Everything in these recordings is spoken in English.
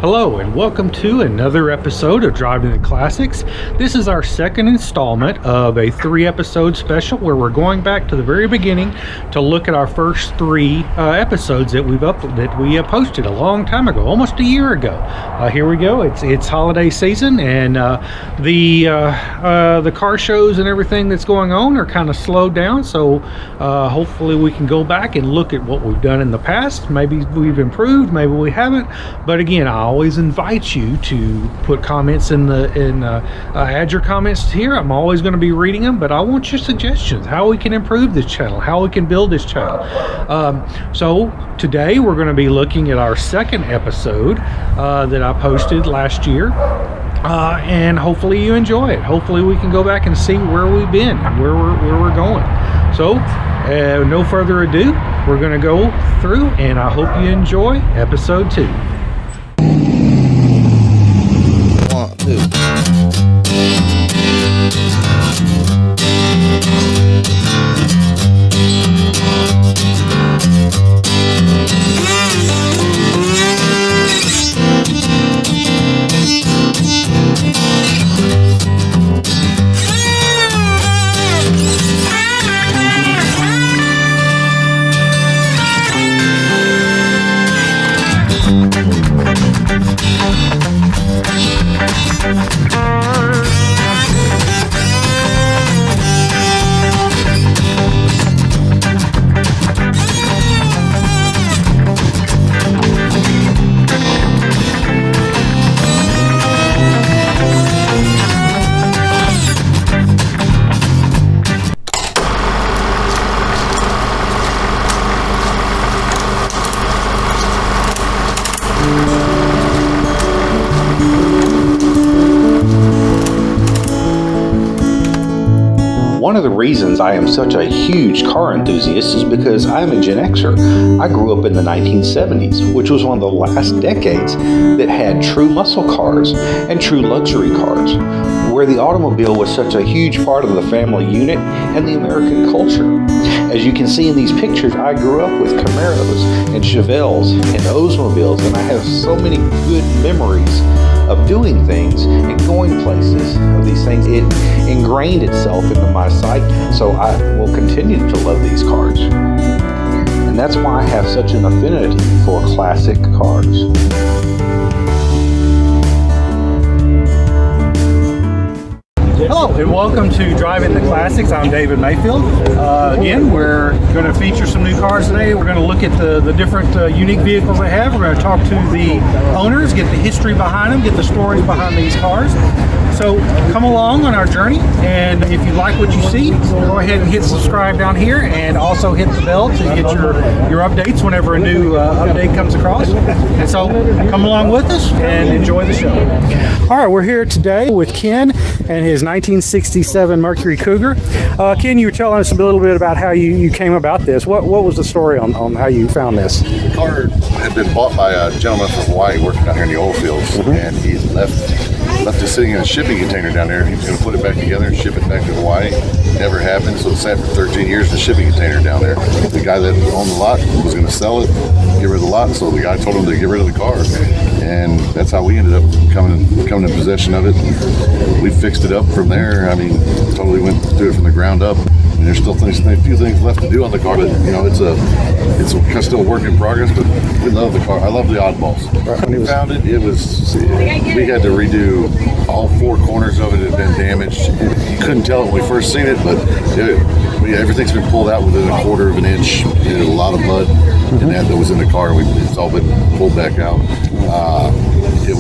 Hello and welcome to another episode of Driving the Classics. This is our second installment of a 3-episode special where we're going back to the very beginning to look at our first 3 episodes that we posted a long time ago, almost a year ago. Here we go. It's holiday season, and the car shows and everything that's going on are kind of slowed down. So hopefully we can go back and look at what we've done in the past. Maybe we've improved, maybe we haven't. But again, I always invite you to put comments add your comments here. I'm always going to be reading them, but I want your suggestions, how we can improve this channel, how we can build this channel. So today we're going to be looking at our second episode that I posted last year. And hopefully you enjoy it. Hopefully we can go back and see where we've been and where we're going. So no further ado, we're going to go through, and I hope you enjoy episode 2. 1, 2. One of the reasons I am such a huge car enthusiast is because I'm a Gen Xer. I grew up in the 1970s, which was one of the last decades that had true muscle cars and true luxury cars, where the automobile was such a huge part of the family unit and the American culture. As you can see in these pictures, I grew up with Camaros and Chevelles and Oldsmobiles, and I have so many good memories of doing things and going places of these things. It ingrained itself into my psyche, so I will continue to love these cars. And that's why I have such an affinity for classic cars. Hello and welcome to Driving the Classics. I'm David Mayfield. Again, we're going to feature some new cars today. We're going to look at the different unique vehicles they have. We're going to talk to the owners, get the history behind them, get the stories behind these cars. So come along on our journey, and if you like what you see, go ahead and hit subscribe down here, and also hit the bell to get your updates whenever a new update comes across. And so come along with us and enjoy the show. All right, we're here today with Ken and his 1967 Mercury Cougar. Ken, you were telling us a little bit about how you came about this. What was the story on how you found this? The car had been bought by a gentleman from Hawaii working down here in the oil fields, and he left it sitting in a shipping container down there. He was going to put it back together and ship it back to Hawaii. Never happened, so it sat for 13 years in the shipping container down there. The guy that owned the lot was going to sell it, get rid of the lot, so the guy told him to get rid of the car. And that's how we ended up coming in possession of it. We fixed it up from there. I mean, totally went through it from the ground up. And there's still a few things left to do on the car, but it's still a work in progress. But we love the car. I love the oddballs. When we found it, we had to redo all 4 corners of it. Had been damaged. You couldn't tell it when we first seen it, but everything's been pulled out within a 1/4 of an inch. A lot of mud and that was in the car. It's all been pulled back out. It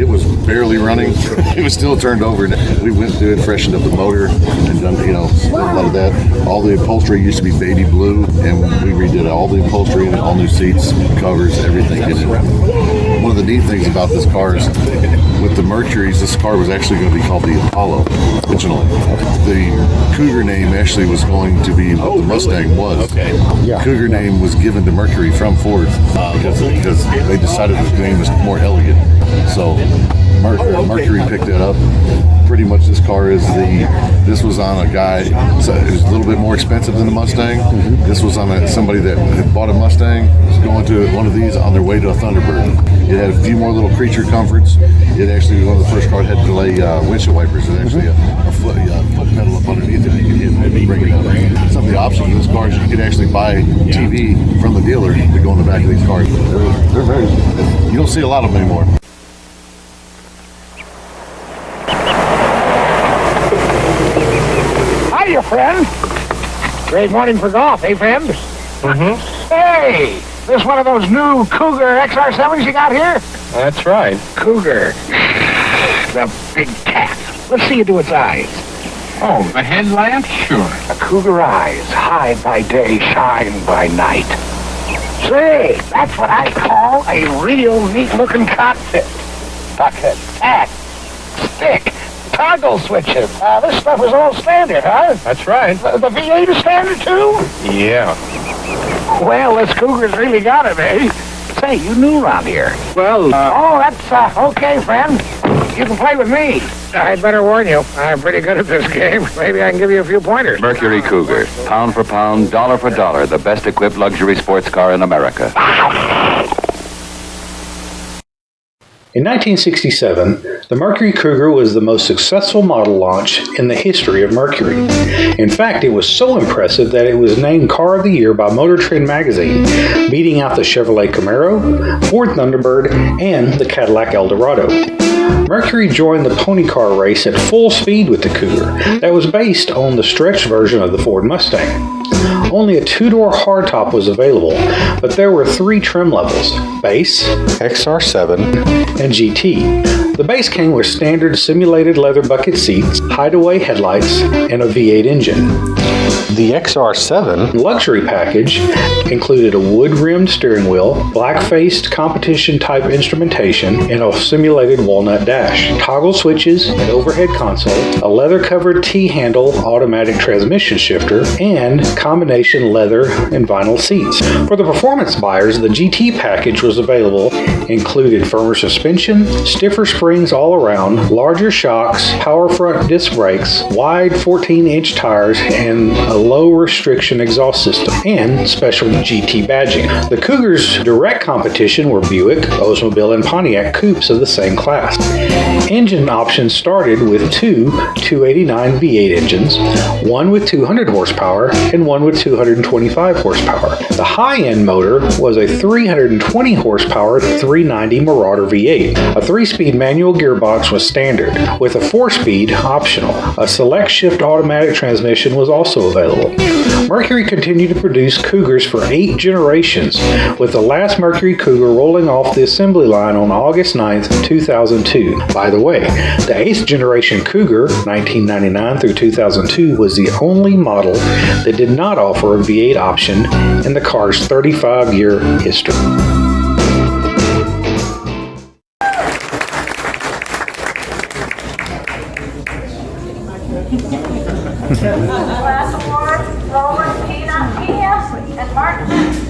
was barely running. It was still turned over. We went through it, freshened up the motor, and done a lot of that. All the upholstery used to be baby blue, and we redid all the upholstery, all new seats, covers, everything in it. One of the neat things about this car is with the Mercuries, this car was actually going to be called the Apollo originally. The Cougar name actually was going to be what the Mustang was. Okay. The Cougar name was given to Mercury from Ford because they decided the name was more elegant. So Mercury picked it up. Pretty much this car this was on a guy, so it was a little bit more expensive than the Mustang. This was on somebody that had bought a Mustang, was going to one of these on their way to a Thunderbird. It had a few more little creature comforts. It actually was one of the first cars that had delay windshield wipers. It actually a foot pedal up underneath it. You could hit and bring it up. Some of the options of this car is you could actually buy TV from the dealer to go in the back of these cars. They're very, you don't see a lot of them anymore. Hiya, friend. Great morning for golf, eh, friend? Hey, this one of those new Cougar XR7s you got here? That's right. Cougar. The big cat. Let's see you do its eyes. Oh, the headlamp? Sure. A Cougar eyes, hide by day, shine by night. Say, that's what I call a real neat-looking cockpit. Bucket, hat, stick, toggle switches. This stuff is all standard, huh? That's right. The V8 is standard, too? Yeah. Well, this Cougar's really got it, eh? Say, you new around here. Well, Oh, that's, okay, friend. You can play with me. I'd better warn you, I'm pretty good at this game. Maybe I can give you a few pointers. Mercury Cougar, pound for pound, dollar for dollar, the best equipped luxury sports car in America. In 1967, the Mercury Cougar was the most successful model launch in the history of Mercury. In fact, it was so impressive that it was named Car of the Year by Motor Trend magazine, beating out the Chevrolet Camaro, Ford Thunderbird, and the Cadillac Eldorado. Mercury joined the pony car race at full speed with the Cougar that was based on the stretched version of the Ford Mustang. Only a two-door hardtop was available, but there were three trim levels: Base, XR7, and GT. The base came with standard simulated leather bucket seats, hideaway headlights, and a V8 engine. The XR7 luxury package included a wood-rimmed steering wheel, black-faced competition-type instrumentation, and a simulated walnut dash, toggle switches, an overhead console, a leather-covered T-handle automatic transmission shifter, and combination leather and vinyl seats. For the performance buyers, the GT package was available, included firmer suspension, stiffer springs all around, larger shocks, power front disc brakes, wide 14-inch tires, and a low restriction exhaust system, and special GT badging. The Cougar's direct competition were Buick, Oldsmobile, and Pontiac coupes of the same class. Engine options started with two 289 V8 engines, one with 200 horsepower and one with 225 horsepower. The high-end motor was a 320 horsepower 390 Marauder V8. A 3-speed manual gearbox was standard, with a 4-speed optional. A select shift automatic transmission was also available. Mercury continued to produce Cougars for 8 generations, with the last Mercury Cougar rolling off the assembly line on August 9, 2002. By the way, the 8th generation Cougar, 1999 through 2002, was the only model that did not offer a V8 option in the car's 35-year history. Glass Award, Roland, Tina, P.S., and Martin.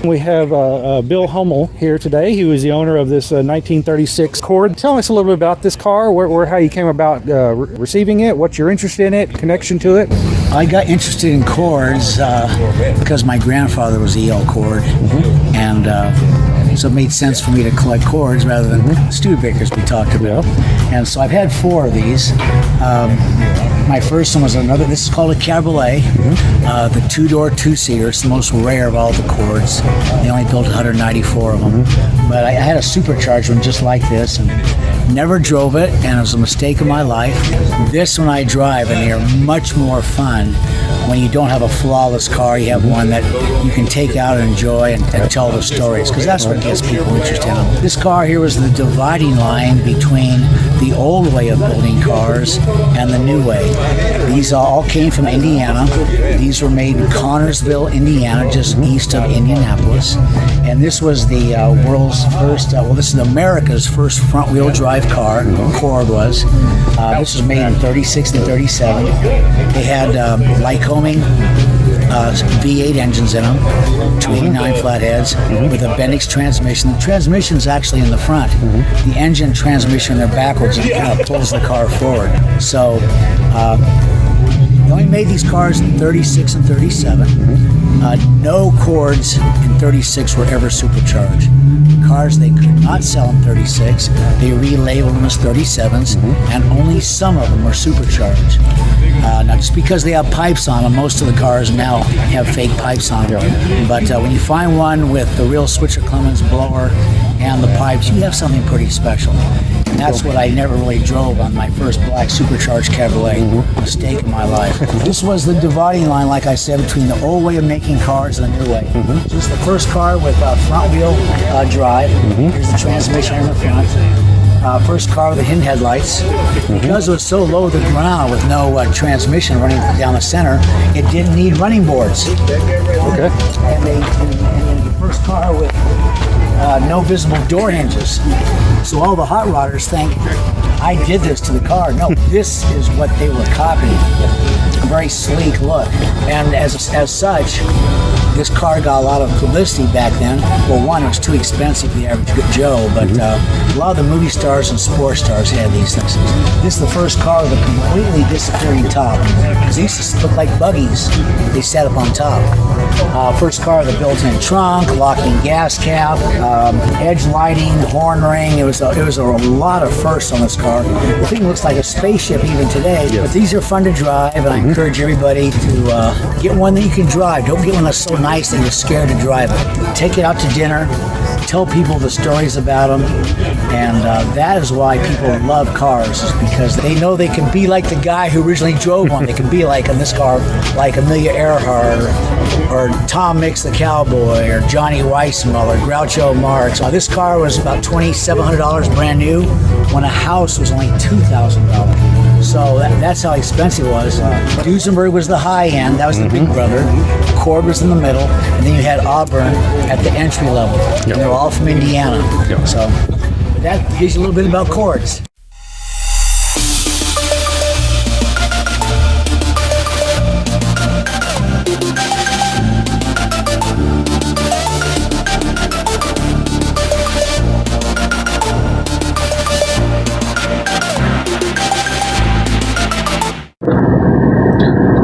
We have Bill Hummel here today. He was the owner of this 1936 Cord. Tell us a little bit about this car, how you came about receiving it, what's your interest in it, connection to it. I got interested in cords because my grandfather was a Yale cord, and so it made sense for me to collect cords rather than Studebakers we talked about. And so I've had 4 of these. My first one was this is called a Cabriolet, the 2-door 2-seater. It's the most rare of all the cords. They only built 194 of them. But I had a supercharged one just like this, and Never drove it, and it was a mistake of my life. This one I drive, and they're much more fun when you don't have a flawless car. You have one that you can take out and enjoy and tell the stories, because that's what gets people interested in them. This car here was the dividing line between the old way of building cars and the new way. These all came from Indiana. These were made in Connorsville, Indiana, just east of Indianapolis. And this was the world's first, this is America's first front-wheel drive car, Cord was. This was made in 36 and 37. They had Lycoming V8 engines in them, 289 flatheads, with a Bendix transmission. The transmission's actually in the front. The engine transmission, they're backwards, and it kind of pulls the car forward. So they only made these cars in 36 and 37. No Cords in 36 were ever supercharged. The cars they could not sell in 36, they relabeled them as 37s, and only some of them were supercharged. Now, just because they have pipes on them, most of the cars now have fake pipes on them. But when you find one with the real Switzer Clemens blower and the pipes, you have something pretty special. And that's what I never really drove on my first black supercharged Cabriolet. Mistake of my life. This was the dividing line, like I said, between the old way of making cars and the new way. So this is the first car with front wheel drive. Here's the transmission in the front. First car with the hidden headlights. Because it was so low to the ground with no transmission running down the center, it didn't need running boards. Okay. And the first car with no visible door hinges. So all the hot rodders think, I did this to the car. No, this is what they were copying. A very sleek look. And as such, this car got a lot of publicity back then. Well, one, it was too expensive for the average Joe, but a lot of the movie stars and sports stars had these things. This is the first car with a completely disappearing top. Because they used to look like buggies. They sat up on top. First car with a built-in trunk, locking gas cap, edge lighting, horn ring. It was a lot of firsts on this car. The thing looks like a spaceship even today. But these are fun to drive, and I encourage everybody to get one that you can drive. Don't get one that's so nice that you're scared to drive it. Take it out to dinner, tell people the stories about them, and that is why people love cars, is because they know they can be like the guy who originally drove one. They can be like in this car, like Amelia Earhart, or Tom Mix the Cowboy, or Johnny Weissmuller, Groucho Marx. This car was about $2,700 brand new, when a house was only $2,000. So that's how expensive it was. Duesenberg was the high end, that was the big brother. Cord was in the middle, and then you had Auburn at the entry level. And they were all from Indiana. So that gives you a little bit about Cords.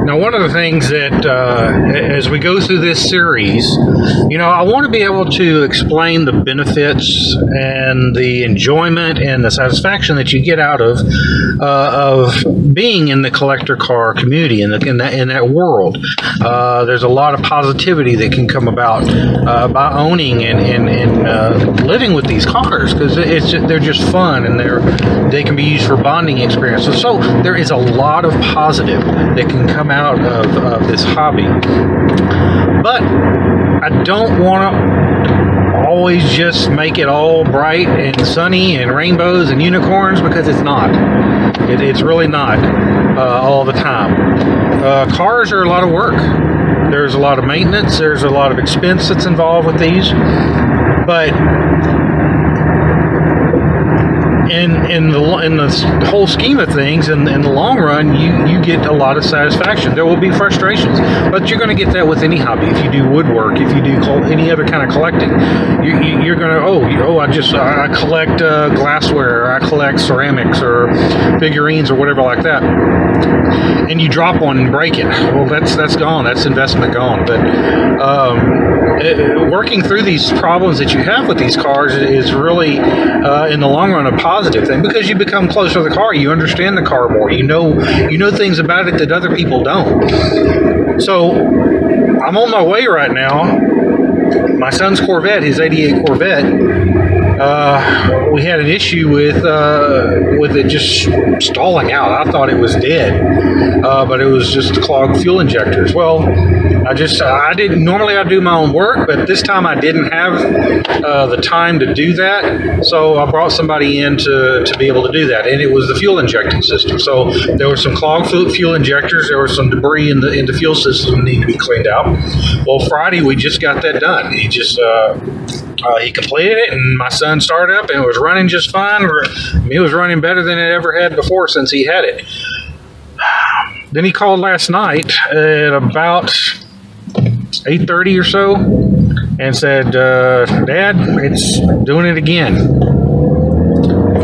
Now, one of the things that, as we go through this series, I want to be able to explain the benefits and the enjoyment and the satisfaction that you get out of being in the collector car community, in that world. There's a lot of positivity that can come about by owning and living with these cars, because they're just fun, and they can be used for bonding experiences. So there is a lot of positive that can come out of this hobby. But I don't want to always just make it all bright and sunny and rainbows and unicorns, because it's not. It's really not all the time. Cars are a lot of work. There's a lot of maintenance. There's a lot of expense that's involved with these. But in the whole scheme of things, in the long run, you get a lot of satisfaction. There will be frustrations, but you're going to get that with any hobby. If you do woodwork, if you do any other kind of collecting, you're going to I collect glassware, or I collect ceramics or figurines or whatever like that, and you drop one and break it. Well, that's gone. That's investment gone. But working through these problems that you have with these cars is really, in the long run, a positive thing, because you become closer to the car. You understand the car more. You know things about it that other people don't. So I'm on my way right now. My son's Corvette, his '88 Corvette, we had an issue with it just stalling out. I thought it was dead, but it was just clogged fuel injectors. Well, I didn't normally I do my own work, but this time I didn't have the time to do that, so I brought somebody in to be able to do that, and it was the fuel injecting system. So there were some clogged fuel injectors, there was some debris in the fuel system that needed to be cleaned out. Well, Friday we just got that done. He just he completed it, and my son started up, and it was running just fine. It was running better than it ever had before since he had it. Then he called last night at about 8:30 or so and said, Dad, it's doing it again.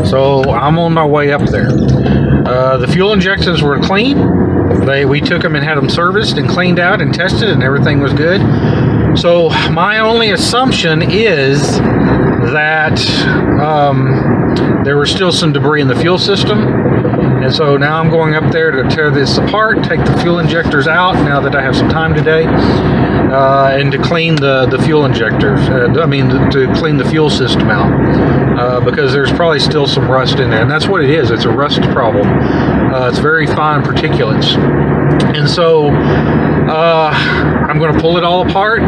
So I'm on my way up there. The fuel injectors were clean. We took them and had them serviced and cleaned out and tested, and everything was good. So my only assumption is that there was still some debris in the fuel system. And so now I'm going up there to tear this apart, take the fuel injectors out now that I have some time today, and to clean the fuel injectors. To clean the fuel system out, because there's probably still some rust in there. And that's what it is. It's a rust problem. It's very fine particulates. And so I'm going to pull it all apart,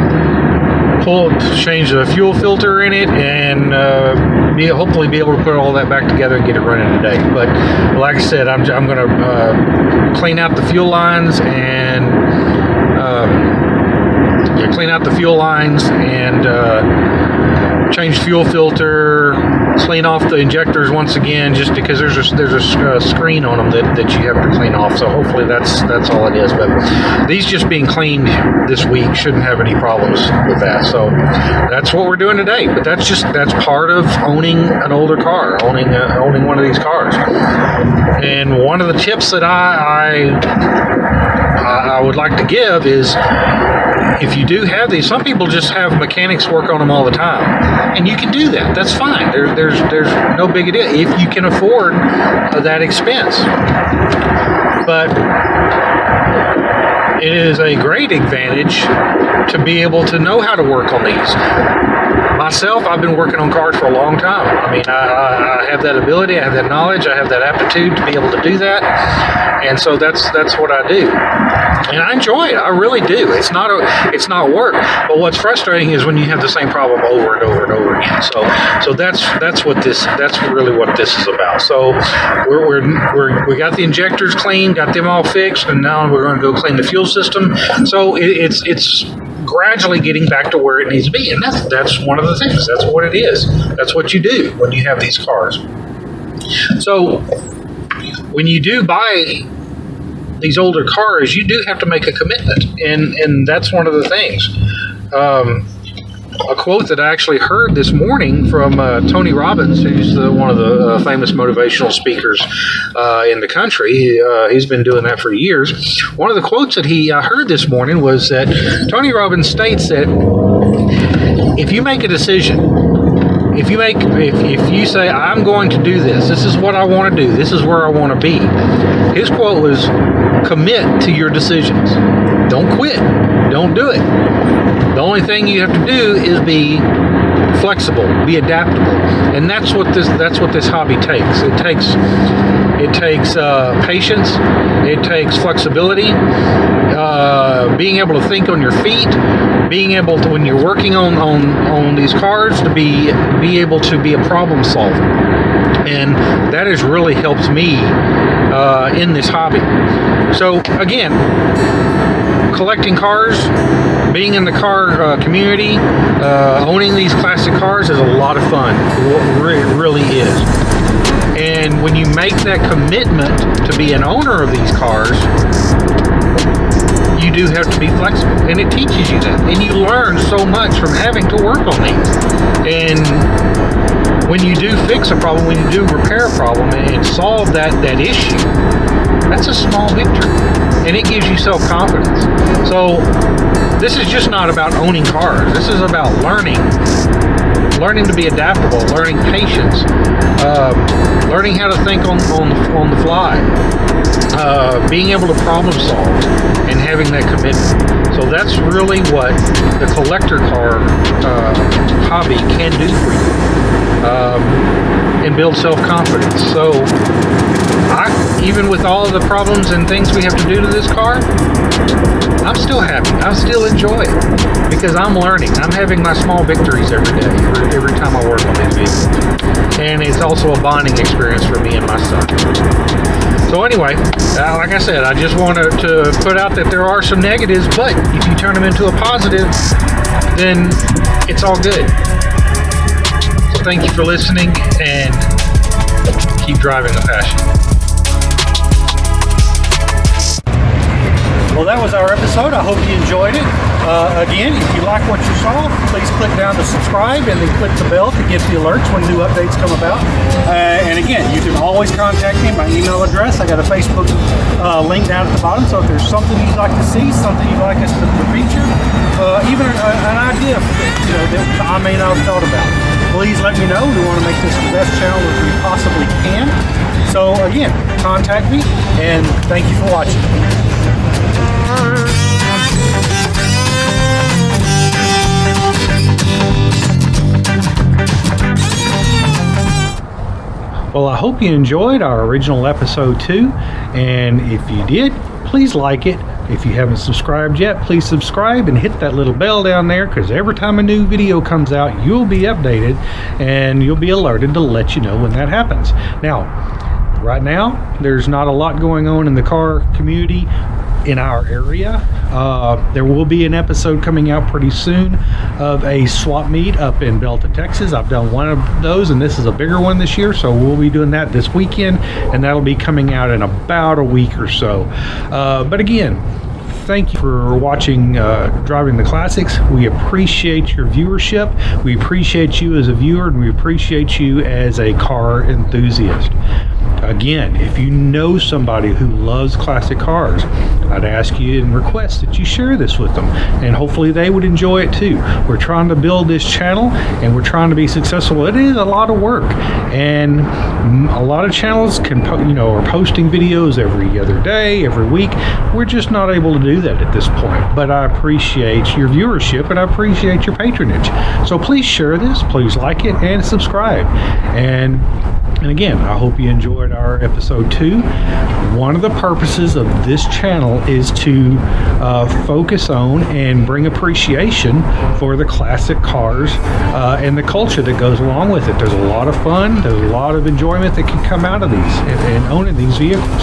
change the fuel filter in it, and hopefully be able to put all that back together and get it running today. But like I said, I'm going to clean out the fuel lines and change fuel filter, clean off the injectors once again, just because there's a screen on them that you have to clean off. So hopefully that's all it is. But these just being cleaned this week shouldn't have any problems with that. So that's what we're doing today. But that's part of owning an older car, owning one of these cars. And one of the tips that I would like to give is, if you do have these, some people just have mechanics work on them all the time, and you can do that. That's fine. There's no big deal if you can afford that expense. But it is a great advantage to be able to know how to work on these. Myself, I've been working on cars for a long time. I mean, I have that ability, I have that knowledge, I have that aptitude to be able to do that, and so that's what I do, and I enjoy it. I really do. It's not work, but what's frustrating is when you have the same problem over and over and over again. So that's really what this is about. So we got the injectors clean, got them all fixed, and now we're going to go clean the fuel system. So it's gradually getting back to where it needs to be, and that's one of the things. That's what it is. That's what you do when you have these cars. So when you do buy these older cars, you do have to make a commitment, and that's one of the things. A quote that I actually heard this morning from Tony Robbins, who's one of the famous motivational speakers in the country. He's been doing that for years. One of the quotes that I heard this morning was that Tony Robbins states that if you make a decision, if you say, I'm going to do this is what I want to do, this is where I want to be. His quote was, commit to your decisions. Don't quit. Don't do it. The only thing you have to do is be flexible, be adaptable, and that's what this hobby takes. It takes patience. It takes flexibility. Being able to think on your feet. Being able to, when you're working on these cars, to be able to be a problem solver, and that has really helped me in this hobby. So again, collecting cars, being in the car community, owning these classic cars is a lot of fun. It really is. And when you make that commitment to be an owner of these cars, you do have to be flexible, and it teaches you that, and you learn so much from having to work on these. And when you do fix a problem, when you do repair a problem and solve that issue, that's a small victory, and it gives you self-confidence. So this is just not about owning cars. This is about learning to be adaptable, learning patience, learning how to think on the fly, being able to problem solve, and having that commitment. So that's really what the collector car hobby can do for you. and build self-confidence. So even with all of the problems and things we have to do to this car, I'm still happy. I still enjoy it because I'm learning. I'm having my small victories every day, every time I work on these vehicles. And it's also a bonding experience for me and my son. So anyway, like I said, I just wanted to put out that there are some negatives, but if you turn them into a positive, then it's all good. So thank you for listening, and keep driving with passion. Well, that was our episode. I hope you enjoyed it. Again, if you like what you saw, please click down to subscribe and then click the bell to get the alerts when new updates come about. And again, you can always contact me. My email address, I got a Facebook link down at the bottom. So if there's something you'd like to see, something you'd like us to feature, even an idea that I may not have thought about, please let me know. We want to make this the best channel that we possibly can. So again, contact me, and thank you for watching. Well, I hope you enjoyed our original episode 2, and if you did, please like it. If you haven't subscribed yet, please subscribe and hit that little bell down there, because every time a new video comes out, you'll be updated and you'll be alerted to let you know when that happens. Now, right now, there's not a lot going on in the car community in our area. There will be an episode coming out pretty soon of a swap meet up in Belton, Texas. I've done one of those, and this is a bigger one this year, so we'll be doing that this weekend, and that'll be coming out in about a week or so. But again, thank you for watching Driving the Classics. We appreciate your viewership. We appreciate you as a viewer, and we appreciate you as a car enthusiast. Again, if you know somebody who loves classic cars, I'd ask you and request that you share this with them, and hopefully they would enjoy it too. We're trying to build this channel, and we're trying to be successful. It is a lot of work, and a lot of channels are posting videos every other day, every week. We're just not able to do that at this point, but I appreciate your viewership, and I appreciate your patronage. So please share this, please like it, and subscribe. And again, I hope you enjoyed our episode 2. One of the purposes of this channel is to focus on and bring appreciation for the classic cars and the culture that goes along with it. There's a lot of fun, there's a lot of enjoyment that can come out of these and owning these vehicles.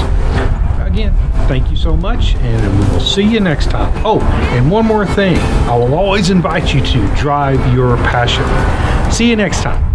Again, thank you so much, and we will see you next time. Oh, and one more thing. I will always invite you to drive your passion. See you next time.